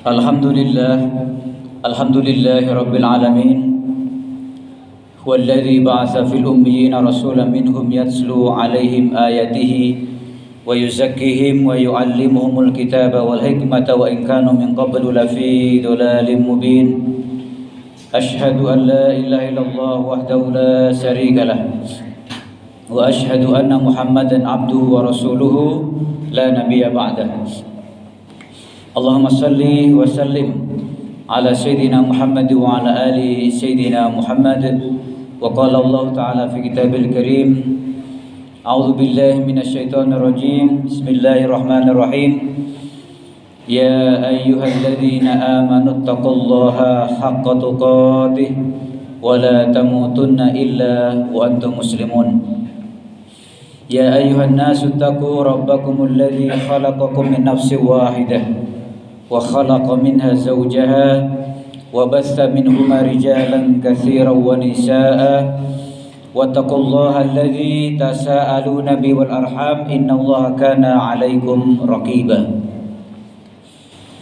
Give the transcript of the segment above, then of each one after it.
Alhamdulillah, Alhamdulillahi Rabbil Alamin. Huwallazi ba'atha fil ummiyina rasulan minhum yatslu alaihim ayatihi wa yuzakkihim wa yu'allimuhumul kitaba wal hikmata wa in kanu min qablu lafi dhalalin mubin. Ashhadu an la ilaha illallah wahdahu la syarika lah wa ashhadu anna Muhammadan abduhu wa rasuluhu la nabiyya ba'dah. Allahumma salli wa sallim ala sayyidina Muhammad wa ala ali sayyidina Muhammad. Wa qala Allah ta'ala fi kitabil karim, a'udzu billahi minasy syaithanir rajim. Bismillahirrahmanirrahim. Ya ayyuhalladzina amanu taqullaha haqqa tuqatih wa la tamutunna illa wa antum muslimun. Ya ayyuhan nasu taqu rabbakumul ladzi khalaqakum min nafsin wahidah wa khalaqa minha zawjaha wa bassa minhuma rijalan katsiran wa nisaa'a wattaqullaha alladzi tasaaluna bihi wal arham innallaha kana 'alaikum raqiba.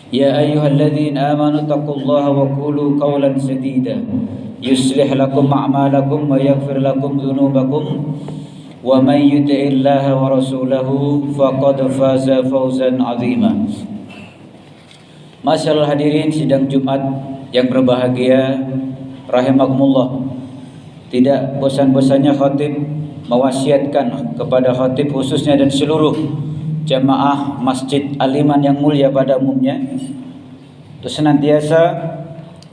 Ya ayyuhalladzina amanu taqullaha wa qulu qawlan sadida yuslih lakum a'malakum wa yaghfir lakum dhunubakum wa man yuti'illaha wa rasulahu faqad faza fawzan 'azima. Masyaallah hadirin sidang Jumat yang berbahagia rahimakumullah. Tidak bosan-bosannya khatib mewasiatkan kepada khatib khususnya dan seluruh jamaah Masjid Al-Iman yang mulia pada umumnya untuk senantiasa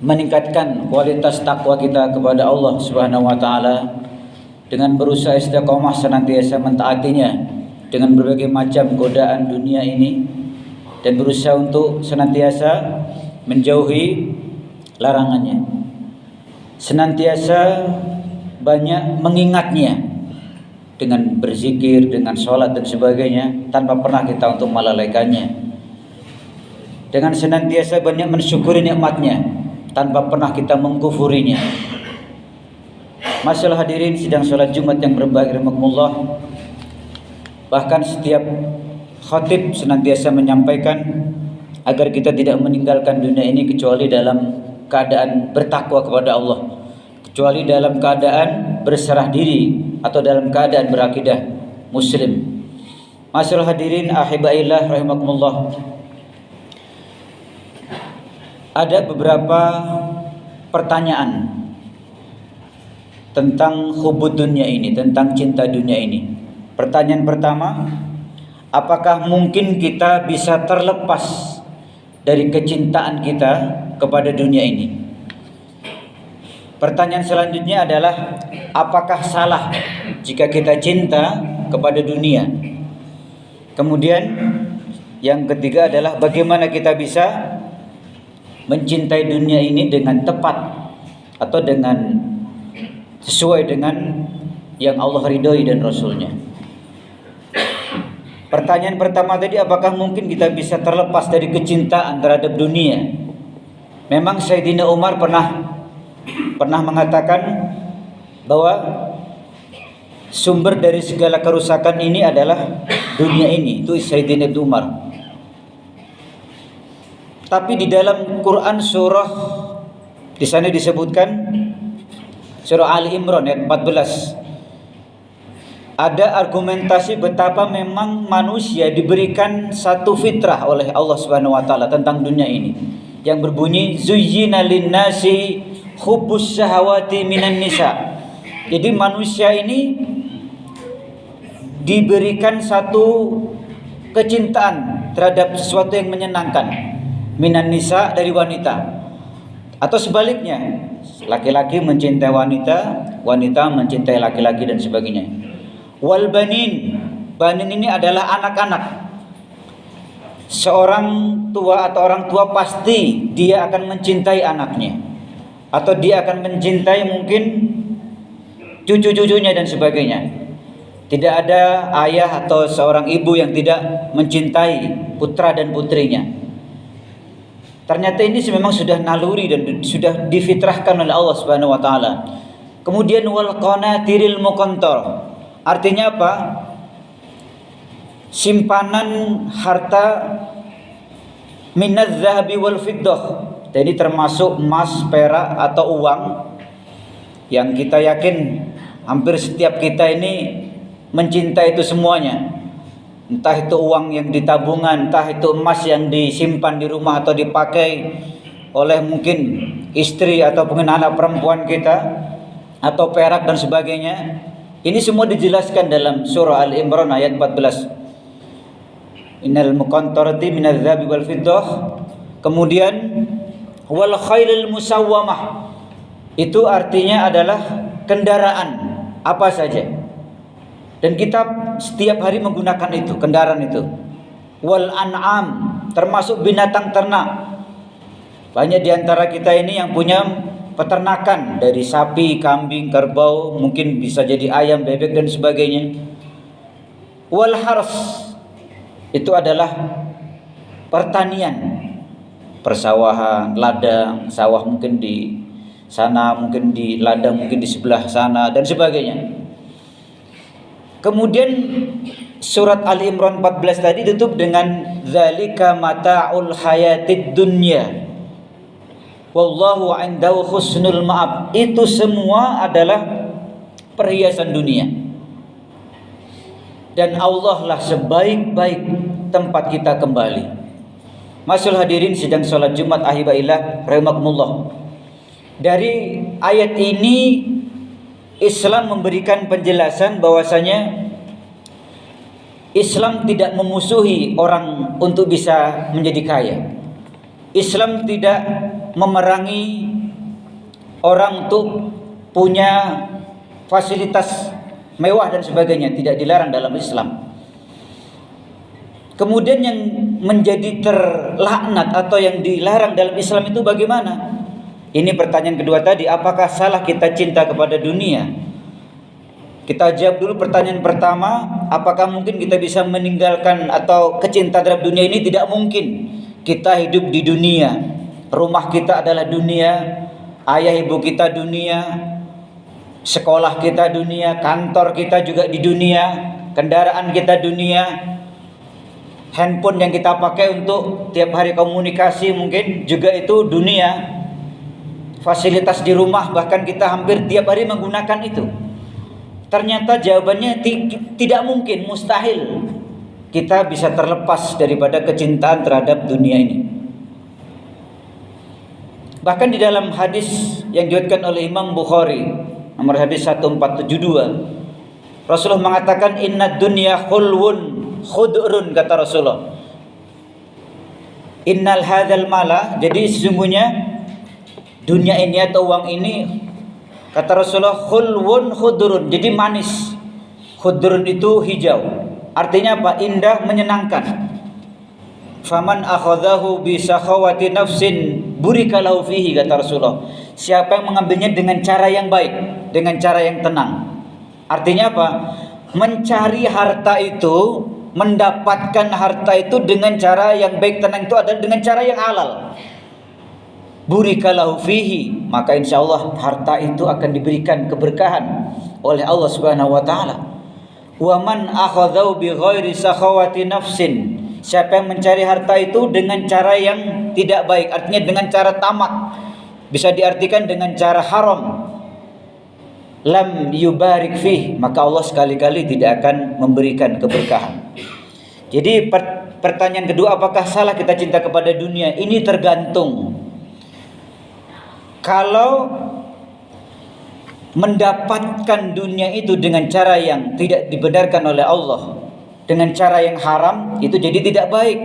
meningkatkan kualitas takwa kita kepada Allah Subhanahu wa taala dengan berusaha istiqomah senantiasa mentaatinya dengan berbagai macam godaan dunia ini dan berusaha untuk senantiasa menjauhi larangannya, senantiasa banyak mengingatnya dengan berzikir, dengan sholat dan sebagainya tanpa pernah kita untuk melalaikannya, dengan senantiasa banyak mensyukuri nikmatnya tanpa pernah kita mengkufurinya. Masalah hadirin sidang sholat Jumat yang berbahagia rahimakumullah, bahkan setiap khatib senantiasa menyampaikan agar kita tidak meninggalkan dunia ini kecuali dalam keadaan bertakwa kepada Allah, kecuali dalam keadaan berserah diri atau dalam keadaan berakidah muslim. Masyaallah hadirin ahibaillah rahimakumullah. Ada beberapa pertanyaan tentang hubud dunia ini, tentang cinta dunia ini. Pertanyaan pertama, apakah mungkin kita bisa terlepas dari kecintaan kita kepada dunia ini? Pertanyaan selanjutnya adalah, apakah salah jika kita cinta kepada dunia? Kemudian yang ketiga adalah, bagaimana kita bisa mencintai dunia ini dengan tepat atau dengan sesuai dengan yang Allah ridhoi dan Rasulnya. Pertanyaan pertama tadi, apakah mungkin kita bisa terlepas dari kecintaan terhadap dunia? Memang Sayyidina Umar pernah mengatakan bahwa sumber dari segala kerusakan ini adalah dunia ini. Itu Sayyidina Umar. Tapi di dalam Quran surah di sana disebutkan surah Ali Imran ayat 14. Ada argumentasi betapa memang manusia diberikan satu fitrah oleh Allah Subhanahu wa taala tentang dunia ini yang berbunyi zuyyina lin-nasi hubbus syahawati minan nisa. Jadi manusia ini diberikan satu kecintaan terhadap sesuatu yang menyenangkan, minan nisa, dari wanita, atau sebaliknya, laki-laki mencintai wanita, wanita mencintai laki-laki dan sebagainya. Wal banin, banin ini adalah anak-anak. Seorang tua atau orang tua pasti dia akan mencintai anaknya, atau dia akan mencintai mungkin cucu-cucunya dan sebagainya. Tidak ada ayah atau seorang ibu yang tidak mencintai putra dan putrinya. Ternyata ini memang sudah naluri dan sudah difitrahkan oleh Allah Subhanahu wa taala. Kemudian wal qanatiril muqantar. Artinya apa? Simpanan harta minadz-dzahabi wal fiddah. Jadi termasuk emas, perak atau uang yang kita yakin hampir setiap kita ini mencintai itu semuanya. Entah itu uang yang di tabungan, entah itu emas yang disimpan di rumah atau dipakai oleh mungkin istri atau anak perempuan kita, atau perak dan sebagainya. Ini semua dijelaskan dalam surah Al-Imran ayat 14. Innal muqantarati minadz-dzahabi wal fiddah. Kemudian wal khailil musawwamah. Itu artinya adalah kendaraan apa saja. Dan kita setiap hari menggunakan itu, kendaraan itu. Wal an'am, termasuk binatang ternak. Banyak di antara kita ini yang punya peternakan dari sapi, kambing, kerbau, mungkin bisa jadi ayam, bebek dan sebagainya. Wal hars, itu adalah pertanian, persawahan, ladang, sawah mungkin di sana, mungkin di ladang, mungkin di sebelah sana dan sebagainya. Kemudian surat Ali Imran 14 tadi tutup dengan zalika mata'ul hayatid dunya wallahu 'indahu husnul ma'ab. Itu semua adalah perhiasan dunia. Dan Allah lah sebaik-baik tempat kita kembali. Masyaallah hadirin sidang salat Jumat ahibaillah rahimakumullah. Dari ayat ini Islam memberikan penjelasan bahwasanya Islam tidak memusuhi orang untuk bisa menjadi kaya. Islam tidak memerangi orang untuk punya fasilitas mewah dan sebagainya, tidak dilarang dalam Islam. Kemudian yang menjadi terlaknat atau yang dilarang dalam Islam itu bagaimana? Ini pertanyaan kedua tadi, apakah salah kita cinta kepada dunia? Kita jawab dulu pertanyaan pertama, apakah mungkin kita bisa meninggalkan atau kecintaan terhadap dunia ini? Tidak mungkin. Kita hidup di dunia, rumah kita adalah dunia, ayah ibu kita dunia, sekolah kita dunia, kantor kita juga di dunia, kendaraan kita dunia, handphone yang kita pakai untuk tiap hari komunikasi mungkin juga itu dunia. Fasilitas di rumah bahkan kita hampir tiap hari menggunakan itu. Ternyata jawabannya tidak mungkin, mustahil kita bisa terlepas daripada kecintaan terhadap dunia ini. Bahkan di dalam hadis yang diriwayatkan oleh Imam Bukhari nomor hadis 1472, Rasulullah mengatakan inna dunya khulwun khudurun, kata Rasulullah. Innal hadzal mala, jadi sesungguhnya dunia ini atau uang ini, kata Rasulullah, khulwun khudurun, jadi manis. Khudurun itu hijau, artinya apa? Indah, menyenangkan. Faman akhadhahu bi sakhawati nafsin burika lahu fihi, kata Rasulullah. Siapa yang mengambilnya dengan cara yang baik, dengan cara yang tenang. Artinya apa? Mencari harta itu, mendapatkan harta itu dengan cara yang baik, tenang itu adalah dengan cara yang halal. Burikalahu fihi, maka insyaallah harta itu akan diberikan keberkahan oleh Allah Subhanahu wa taala. Wa man akhadhahu bi ghairi sakhawati nafsin, siapa yang mencari harta itu dengan cara yang tidak baik, artinya dengan cara tamak, bisa diartikan dengan cara haram, lam yubarik fih, maka Allah sekali-kali tidak akan memberikan keberkahan. Jadi pertanyaan kedua, apakah salah kita cinta kepada dunia? Ini tergantung. Kalau mendapatkan dunia itu dengan cara yang tidak dibenarkan oleh Allah, dengan cara yang haram, itu jadi tidak baik.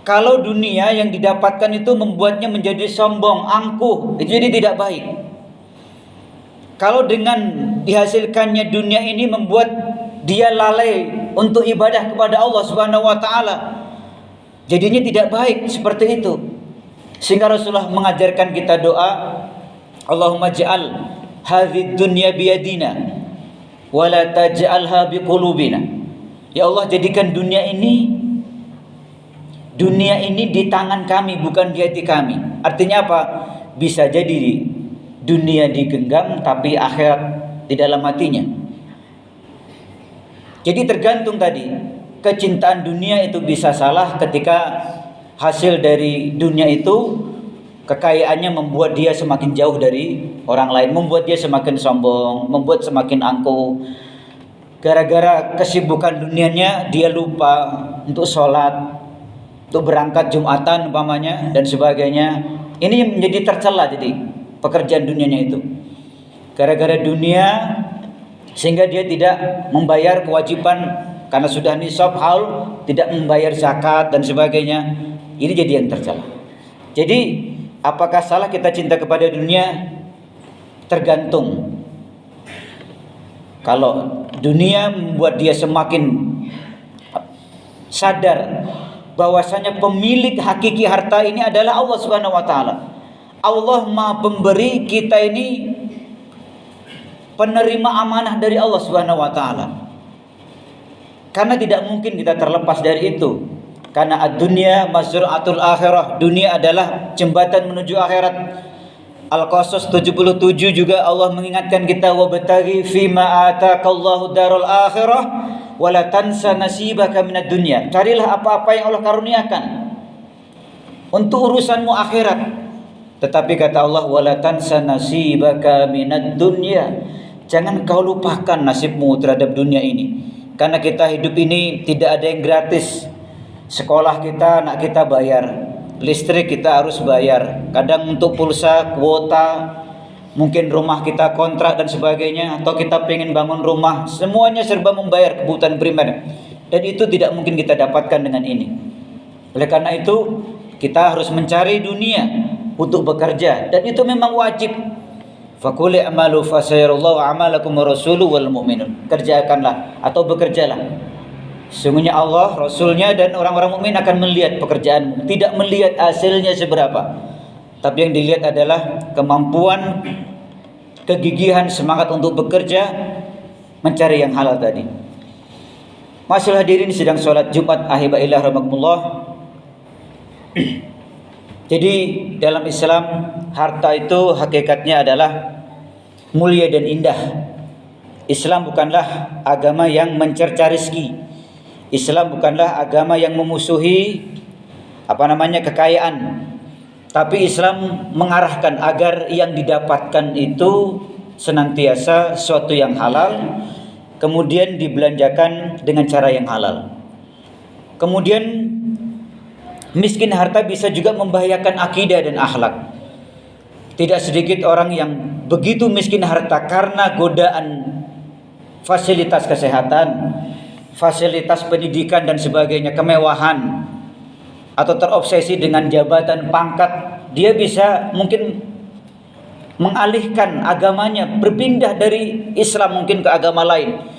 Kalau dunia yang didapatkan itu membuatnya menjadi sombong, angkuh, itu jadi tidak baik. Kalau dengan dihasilkannya dunia ini membuat dia lalai untuk ibadah kepada Allah Subhanahu wa taala, jadinya tidak baik seperti itu. Sehingga Rasulullah mengajarkan kita doa, Allahumma ja'al hadhid dunya biyadina wa la taj'alha biqulubina. Ya Allah, jadikan dunia ini di tangan kami, bukan di hati kami. Artinya apa? Bisa jadi dunia digenggam tapi akhirat di dalam hatinya. Jadi tergantung tadi, kecintaan dunia itu bisa salah ketika hasil dari dunia itu, kekayaannya membuat dia semakin jauh dari orang lain, membuat dia semakin sombong, membuat semakin angkuh. Gara-gara kesibukan dunianya, dia lupa untuk sholat, untuk berangkat Jumatan umpamanya dan sebagainya. Ini menjadi tercela, jadi pekerjaan dunianya itu. Gara-gara dunia sehingga dia tidak membayar kewajiban karena sudah nisab haul, tidak membayar zakat dan sebagainya. Ini jadi yang tercela. Jadi apakah salah kita cinta kepada dunia? Tergantung. Kalau dunia membuat dia semakin sadar bahwasanya pemilik hakiki harta ini adalah Allah Subhanahu wa taala. Allah Maha Pemberi, kita ini penerima amanah dari Allah Subhanahu wa taala. Karena tidak mungkin kita terlepas dari itu. Karena ad-dunya mazra'atul akhirah, dunia adalah jembatan menuju akhirat. Al-Qasas 77 juga Allah mengingatkan kita, wabtaghi fima ataakallahu darul akhirah wala tansa nasibaka minad dunya. Carilah apa-apa yang Allah karuniakan untuk urusanmu akhirat. Tetapi kata Allah, wala tansa nasibaka minad dunya. Jangan kau lupakan nasibmu terhadap dunia ini. Karena kita hidup ini tidak ada yang gratis. Sekolah kita, anak kita bayar, listrik kita harus bayar, kadang untuk pulsa, kuota, mungkin rumah kita kontrak dan sebagainya, atau kita pengen bangun rumah, semuanya serba membayar kebutuhan primer. Dan itu tidak mungkin kita dapatkan dengan ini. Oleh karena itu kita harus mencari dunia untuk bekerja, dan itu memang wajib. Faqul i'malu fasayarallahu a'malakum wa rasuluhu wal mu'minun. Kerjakanlah atau bekerjalah. Sungguhnya Allah, Rasulnya dan orang-orang mukmin akan melihat pekerjaanmu, tidak melihat hasilnya seberapa. Tapi yang dilihat adalah kemampuan, kegigihan, semangat untuk bekerja, mencari yang halal tadi. Masyaallah hadirin sidang salat Jumat ahibaillah rahimakumullah. Jadi dalam Islam harta itu hakikatnya adalah mulia dan indah. Islam bukanlah agama yang mencerca rezeki. Islam bukanlah agama yang memusuhi kekayaan. Tapi Islam mengarahkan agar yang didapatkan itu senantiasa sesuatu yang halal, kemudian dibelanjakan dengan cara yang halal. Kemudian miskin harta bisa juga membahayakan akidah dan akhlak. Tidak sedikit orang yang begitu miskin harta karena godaan fasilitas kesehatan, fasilitas pendidikan dan sebagainya, kemewahan, atau terobsesi dengan jabatan, pangkat, dia bisa mungkin mengalihkan agamanya, berpindah dari Islam mungkin ke agama lain.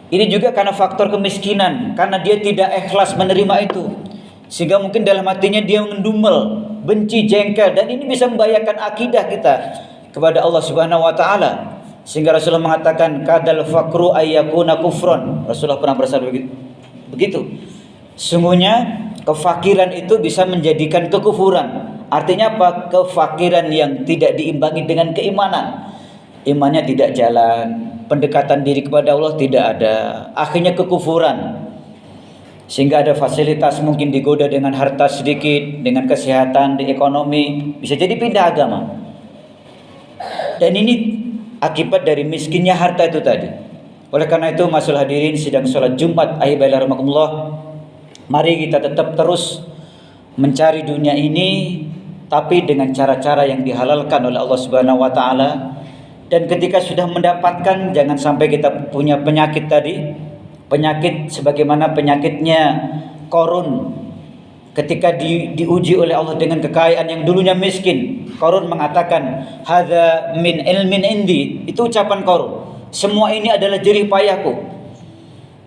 Ini juga karena faktor kemiskinan, karena dia tidak ikhlas menerima itu, sehingga mungkin dalam hatinya dia mendumel, benci, jengkel, dan ini bisa membahayakan akidah kita kepada Allah Subhanahu wa taala. Sehingga Rasulullah mengatakan kadal fakru ayyakuna kufron. Rasulullah pernah bersabda begitu. Sungguhnya kefakiran itu bisa menjadikan kekufuran. Artinya apa? Kefakiran yang tidak diimbangi dengan keimanan. Imannya tidak jalan, pendekatan diri kepada Allah tidak ada, akhirnya kekufuran. Sehingga ada fasilitas mungkin digoda dengan harta sedikit, dengan kesehatan, di ekonomi, bisa jadi pindah agama. Dan ini akibat dari miskinnya harta itu tadi. Oleh karena itu, masyaallah hadirin sidang salat Jumat ahibaillah rahimakumullah, mari kita tetap terus mencari dunia ini, tapi dengan cara-cara yang dihalalkan oleh Allah Subhanahu wa taala. Dan ketika sudah mendapatkan, jangan sampai kita punya penyakit tadi, penyakit sebagaimana penyakitnya Qarun. Ketika diuji oleh Allah dengan kekayaan yang dulunya miskin, Qarun mengatakan, "Hadza min ilmin indi." Itu ucapan Qarun. Semua ini adalah jerih payahku.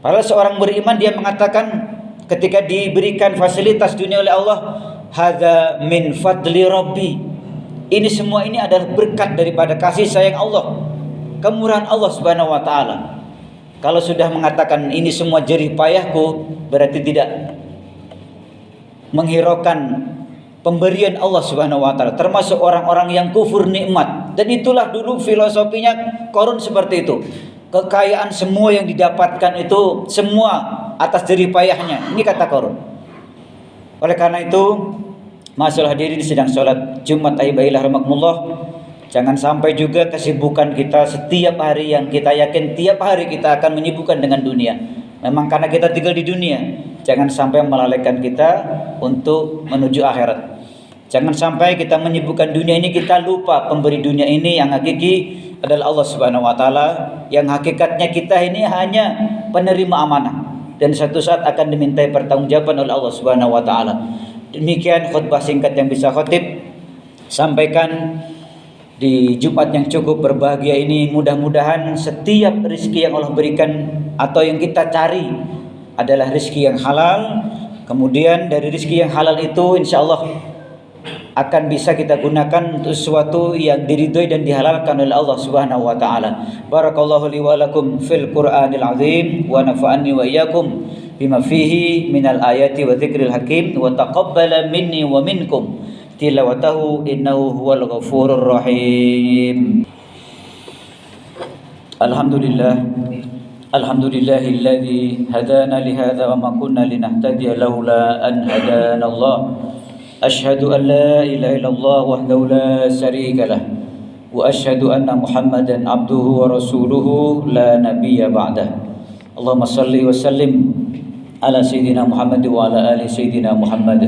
Padahal seorang beriman dia mengatakan ketika diberikan fasilitas dunia oleh Allah, "Hadza min fadli rabbi." Ini semua ini adalah berkat daripada kasih sayang Allah, kemurahan Allah Subhanahu wa taala. Kalau sudah mengatakan ini semua jerih payahku, berarti tidak menghiraukan pemberian Allah Subhanahu wa taala, termasuk orang-orang yang kufur nikmat. Dan itulah dulu filosofinya Qarun seperti itu. Kekayaan semua yang didapatkan itu semua atas jerih payahnya. Ini kata Qarun. Oleh karena itu, masalah hadirin sedang sholat Jumat Aibailah rahmatullah, jangan sampai juga kesibukan kita setiap hari yang kita yakin tiap hari kita akan menyibukkan dengan dunia. Memang karena kita tinggal di dunia, jangan sampai melalaikan kita untuk menuju akhirat. Jangan sampai kita menyibukkan dunia ini, kita lupa pemberi dunia ini yang hakiki adalah Allah Subhanahu wa taala, yang hakikatnya kita ini hanya penerima amanah dan suatu saat akan dimintai pertanggungjawaban oleh Allah Subhanahu wa taala. Demikian khutbah singkat yang bisa khotib sampaikan di Jumat yang cukup berbahagia ini. Mudah-mudahan setiap rezeki yang Allah berikan atau yang kita cari adalah rezeki yang halal. Kemudian dari rezeki yang halal itu insyaallah akan bisa kita gunakan untuk sesuatu yang diridhoi dan dihalalkan oleh Allah Subhanahu wa taala. Barakallahu li wa lakum fil Qur'anil azim wa nafa'ani wa iyyakum bima fihi minal ayati wa dzikril hakim wa taqabbala minni wa minkum tilawatahu innahu huwal ghafurur rahim. Alhamdulillahilladzi hadana li hadza wa ma kunna linahtadiya laula an hadana Allah. Asyhadu an la ilaha illallah wahdahu la syarika lah wa asyhadu anna Muhammadan abduhu wa rasuluhu la nabiyya ba'dah. Allahumma salli wa sallim ala sayyidina Muhammad wa ala ali sayyidina Muhammad.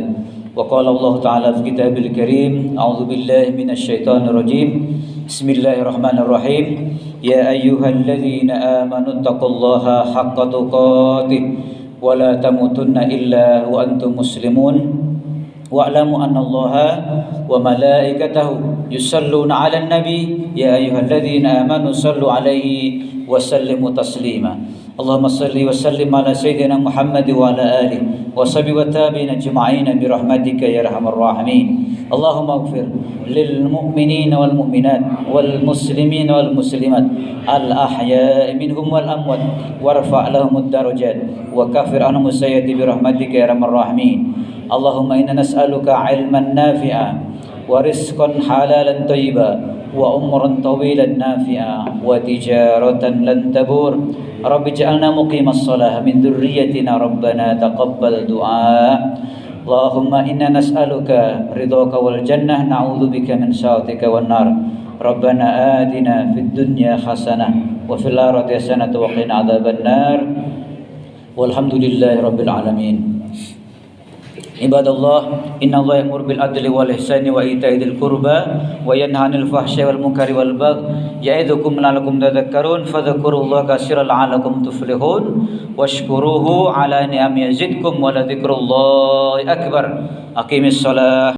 Wa qala Allah ta'ala fi kitabil karim, a'udzu billahi minasy syaithanir rajim. Bismillahirrahmanirrahim. Ya ayyuhalladzina amanu taqullaha haqqa tuqatih wa la tamutunna illa wa antum muslimun. Wa'lamu annallaha wa malaikatahu yusalluna 'alan nabi ya ayyuhalladzina amanu sallu 'alaihi wa sallimu taslima. Allahumma salli wa sallim ala sayyidina Muhammad wa ala alihi wa sahbihi wa tabi'in ajma'in bi rahmatika ya arhamar rahimin. Allahumma ighfir lil mu'minina wal mu'minat wal muslimina wal muslimat al ahya'i minhum wal amwat warfa' lahumud darajat wa kaffir anhum as-sayyi'ati bi rahmatika ya arhamar rahimin. Allahumma inna nas'aluka ilman nafi'a wa rizqan halalan thayyiba wa umran tawilan nafi'a wa tijaratan lan tabur. Rabbi ij'alna muqimas shalah min dhurriyyatina rabbana taqabbal du'a. Allahumma inna nas'aluka ridhaka wal jannah na'udzubika min sakhatika wan nar. Rabbana atina fid dunya hasanah wa fil akhirati hasanah wa qina adzaban nar. Walhamdulillahi rabbil alamin. Ibadallah, innallaha ya'muru bil adli wal ihsani wa ita'i dzil qurba wa yanha 'anil fahsya'i wal munkari wal baghi ya'idzukum la'allakum tadhakkarun fadhkurullaha katsiran la'allakum tuflihun washkuruhu 'ala ni'amihi yazidkum wa la dzikrullahi akbar. Aqimis shalah.